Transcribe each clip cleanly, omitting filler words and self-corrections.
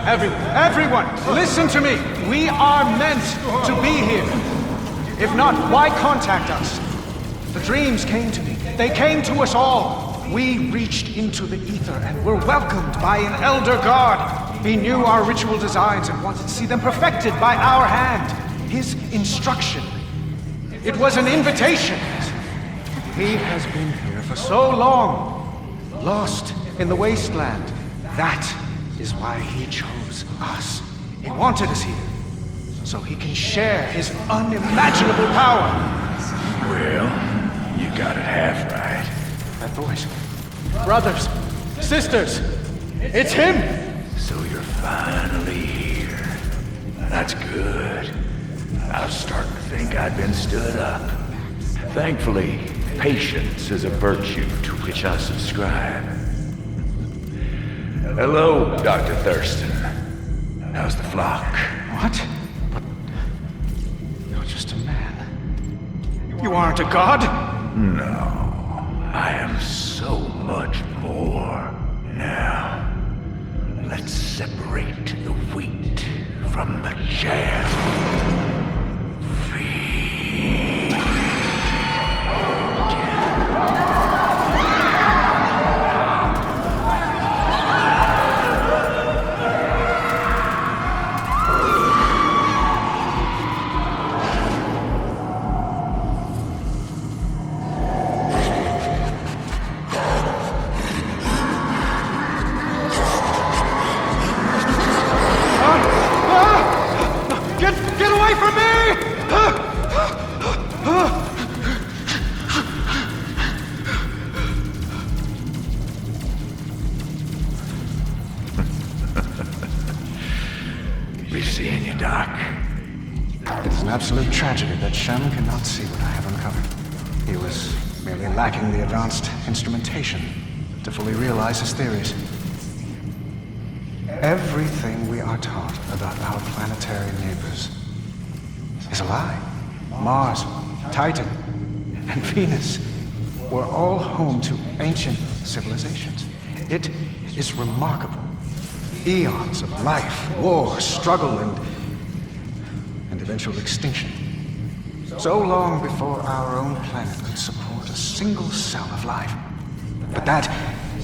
Everyone, listen to me. We are meant to be here. If not, why contact us? The dreams came to me. They came to us all. We reached into the ether and were welcomed by an elder god. He knew our ritual designs and wanted to see them perfected by our hand. His instruction. It was an invitation. He has been here for so long, lost in the wasteland. That is why he chose us. He wanted us here, so he can share his unimaginable power. Well, you got it half right. That voice. Brothers, sisters, it's him! So you're finally here. That's good. I was starting to think I'd been stood up. Thankfully, patience is a virtue to which I subscribe. Hello, Dr. Thurston. How's the flock? What? But you're just a man. You aren't a god? No. I am so much more. Now, let's separate the wheat from the chaff. Get away from me! Be seeing you, Doc. It is an absolute tragedy that Shem cannot see what I have uncovered. He was merely lacking the advanced instrumentation to fully realize his theories. Everything we are taught about our planetary neighbors is a lie. Mars, Titan, and Venus were all home to ancient civilizations. It is remarkable. Eons of life, war, struggle, and eventual extinction. So long before our own planet could support a single cell of life. But that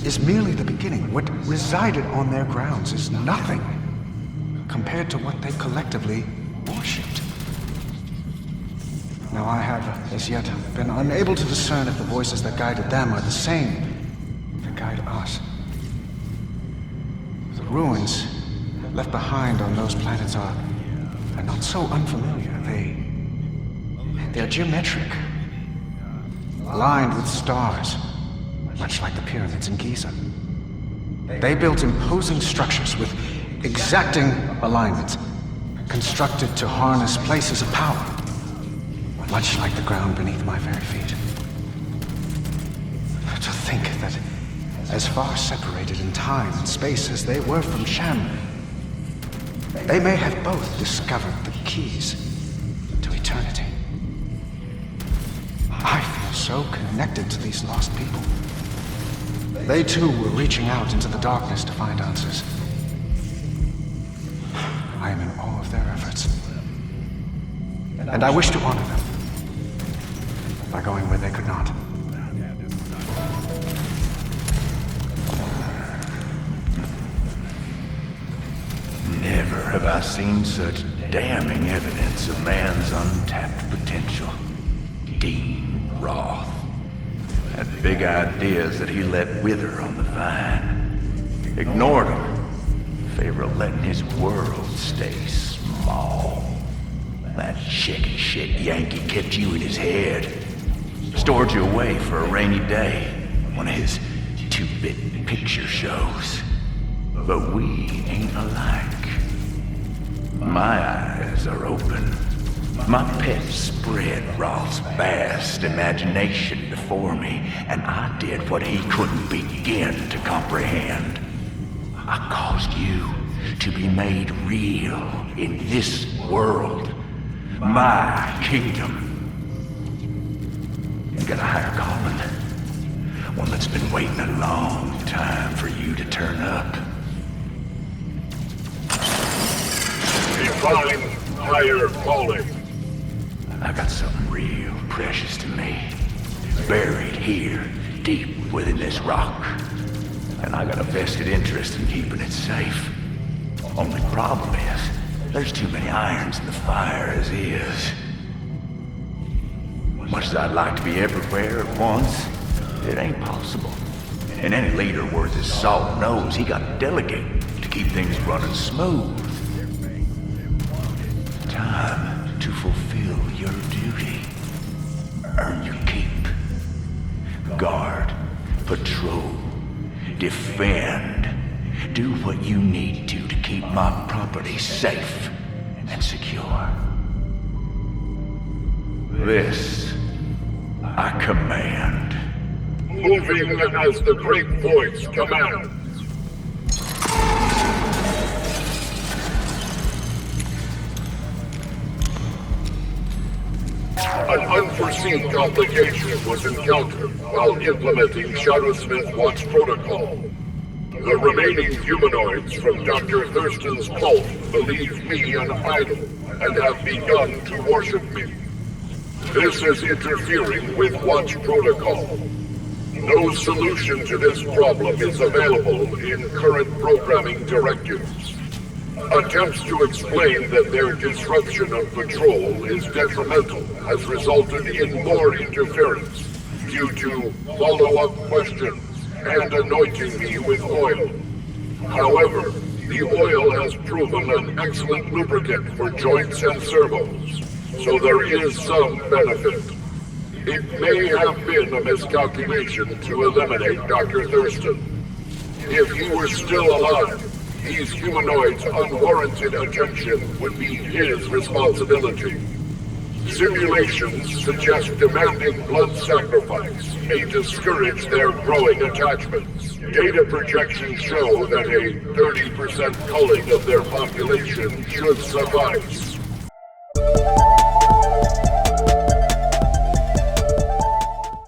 is merely the beginning. What resided on their grounds is nothing compared to what they collectively worshipped. Now I have, as yet, been unable to discern if the voices that guided them are the same that guide us. The ruins left behind on those planets are not so unfamiliar. They are geometric, aligned with stars, much like the pyramids in Giza. They built imposing structures with exacting alignments, constructed to harness places of power, much like the ground beneath my very feet. To think that, as far separated in time and space as they were from Shem, they may have both discovered the keys to eternity. I feel so connected to these lost people. They too were reaching out into the darkness to find answers. I am in awe of their efforts. And I wish to honor them by going where they could not. Never have I seen such damning evidence of man's untapped potential. Dean Roth had big ideas that he let wither on the vine. Ignored them in favor of letting his world stay small. That chicken shit Yankee kept you in his head. Stored you away for a rainy day. One of his 2-bit picture shows. But we ain't alike. My eyes are open. My pets spread Roth's vast imagination before me, and I did what he couldn't begin to comprehend. I caused you to be made real in this world. My kingdom. You got a higher calling. One that's been waiting a long time for you to turn up. Find higher calling. I got something real precious to me. Buried here, deep within this rock. And I got a vested interest in keeping it safe. Only problem is, there's too many irons in the fire as is. Much as I'd like to be everywhere at once, it ain't possible. And any leader worth his salt knows he gotta delegate to keep things running smooth. Time to fulfill your duty. Earn your keep. Guard, patrol, defend. Do what you need to keep my property safe and secure. This I command. Moving as the Great Voice commands. An unforeseen complication was encountered while implementing Shadowsmith Watch Protocol. The remaining humanoids from Dr. Thurston's cult believe me an idol and have begun to worship me. This is interfering with Watch Protocol. No solution to this problem is available in current programming directives. Attempts to explain that their disruption of patrol is detrimental has resulted in more interference due to follow-up questions and anointing me with oil. However, the oil has proven an excellent lubricant for joints and servos, so there is some benefit. It may have been a miscalculation to eliminate Dr. Thurston. If he were still alive, these humanoids' unwarranted attention would be his responsibility. Simulations suggest demanding blood sacrifice may discourage their growing attachments. Data projections show that a 30% culling of their population should suffice.